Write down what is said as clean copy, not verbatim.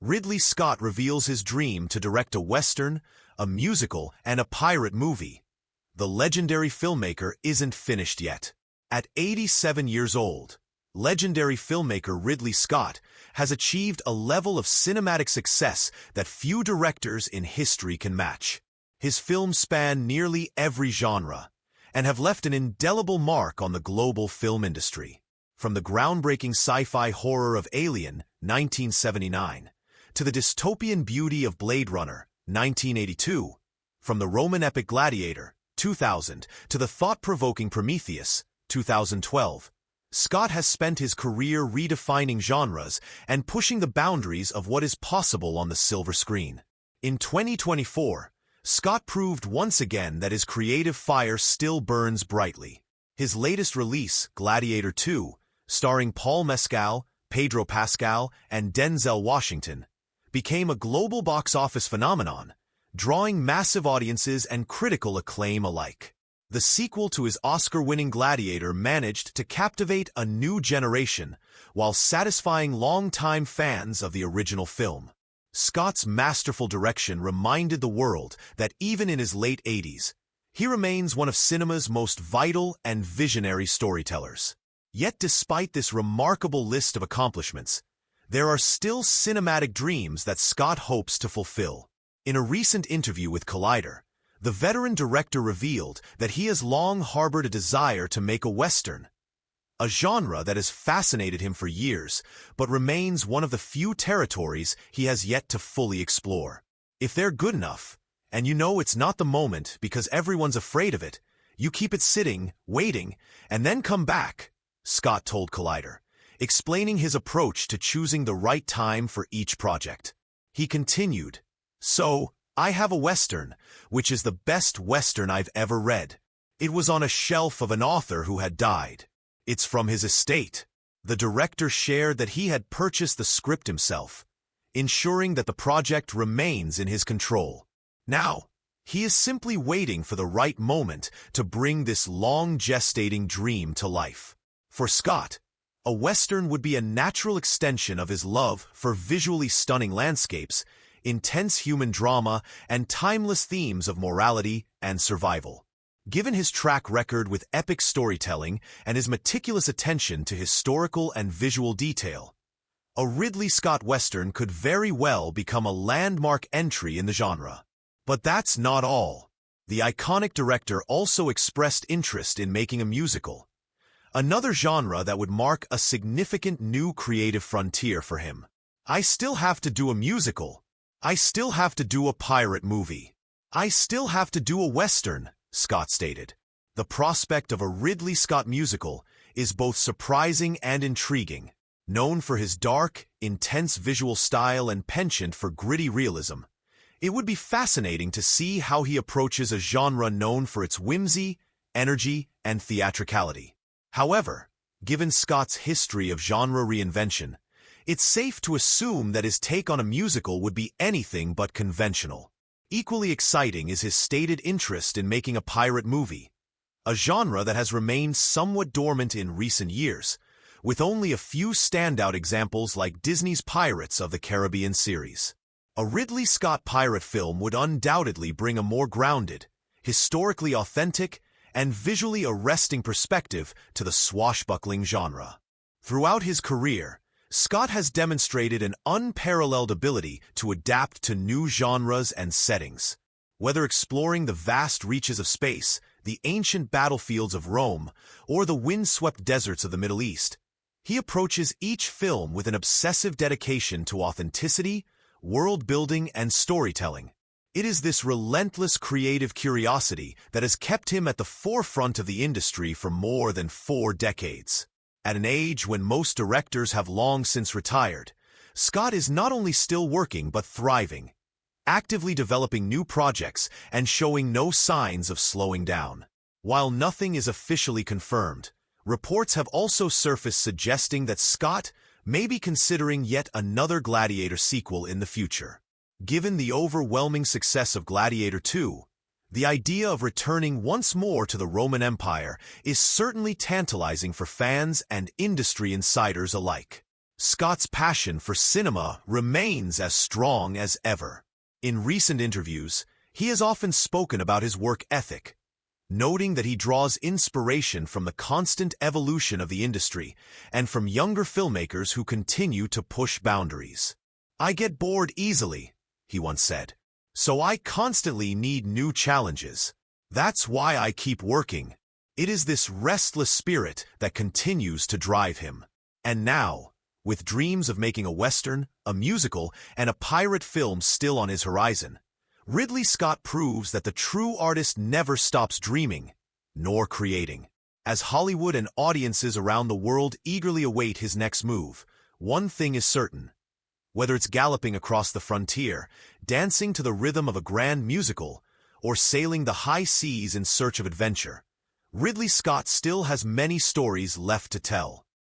Ridley Scott reveals his dream to direct a Western, a musical, and a pirate movie. The legendary filmmaker isn't finished yet. At 87 years old, legendary filmmaker Ridley Scott has achieved a level of cinematic success that few directors in history can match. His films span nearly every genre and have left an indelible mark on the global film industry. From the groundbreaking sci-fi horror of Alien, 1979, to the dystopian beauty of Blade Runner, 1982, from the Roman epic Gladiator, 2000, to the thought-provoking Prometheus, 2012, Scott has spent his career redefining genres and pushing the boundaries of what is possible on the silver screen. In 2024, Scott proved once again that his creative fire still burns brightly. His latest release, Gladiator II, starring Paul Mescal, Pedro Pascal, and Denzel Washington, became a global box office phenomenon, drawing massive audiences and critical acclaim alike. The sequel to his Oscar-winning Gladiator managed to captivate a new generation while satisfying longtime fans of the original film. Scott's masterful direction reminded the world that even in his late 80s, he remains one of cinema's most vital and visionary storytellers. Yet despite this remarkable list of accomplishments, there are still cinematic dreams that Scott hopes to fulfill. In a recent interview with Collider, the veteran director revealed that he has long harbored a desire to make a Western, a genre that has fascinated him for years, but remains one of the few territories he has yet to fully explore. If they're good enough, and you know it's not the moment because everyone's afraid of it, you keep it sitting, waiting, and then come back, Scott told Collider, explaining his approach to choosing the right time for each project. He continued, "So, I have a Western, which is the best Western I've ever read. It was on a shelf of an author who had died. It's from his estate." The director shared that he had purchased the script himself, ensuring that the project remains in his control. Now, he is simply waiting for the right moment to bring this long-gestating dream to life. For Scott, a Western would be a natural extension of his love for visually stunning landscapes, intense human drama, and timeless themes of morality and survival. Given his track record with epic storytelling and his meticulous attention to historical and visual detail, a Ridley Scott Western could very well become a landmark entry in the genre. But that's not all. The iconic director also expressed interest in making a musical, another genre that would mark a significant new creative frontier for him. "I still have to do a musical. I still have to do a pirate movie. I still have to do a Western," Scott stated. The prospect of a Ridley Scott musical is both surprising and intriguing. Known for his dark, intense visual style and penchant for gritty realism, it would be fascinating to see how he approaches a genre known for its whimsy, energy, and theatricality. However, given Scott's history of genre reinvention, it's safe to assume that his take on a musical would be anything but conventional. Equally exciting is his stated interest in making a pirate movie, a genre that has remained somewhat dormant in recent years, with only a few standout examples like Disney's Pirates of the Caribbean series. A Ridley Scott pirate film would undoubtedly bring a more grounded, historically authentic, and visually arresting perspective to the swashbuckling genre. Throughout his career, Scott has demonstrated an unparalleled ability to adapt to new genres and settings. Whether exploring the vast reaches of space, the ancient battlefields of Rome, or the wind-swept deserts of the Middle East, he approaches each film with an obsessive dedication to authenticity, world-building, and storytelling. It is this relentless creative curiosity that has kept him at the forefront of the industry for more than 4 decades. At an age when most directors have long since retired, Scott is not only still working but thriving, actively developing new projects and showing no signs of slowing down. While nothing is officially confirmed, reports have also surfaced suggesting that Scott may be considering yet another Gladiator sequel in the future. Given the overwhelming success of Gladiator II, the idea of returning once more to the Roman Empire is certainly tantalizing for fans and industry insiders alike. Scott's passion for cinema remains as strong as ever. In recent interviews, he has often spoken about his work ethic, noting that he draws inspiration from the constant evolution of the industry and from younger filmmakers who continue to push boundaries. "I get bored easily," he once said, "so I constantly need new challenges. That's why I keep working." It is this restless spirit that continues to drive him. And now, with dreams of making a Western, a musical, and a pirate film still on his horizon, Ridley Scott proves that the true artist never stops dreaming, nor creating. As Hollywood and audiences around the world eagerly await his next move, one thing is certain. Whether it's galloping across the frontier, dancing to the rhythm of a grand musical, or sailing the high seas in search of adventure, Ridley Scott still has many stories left to tell.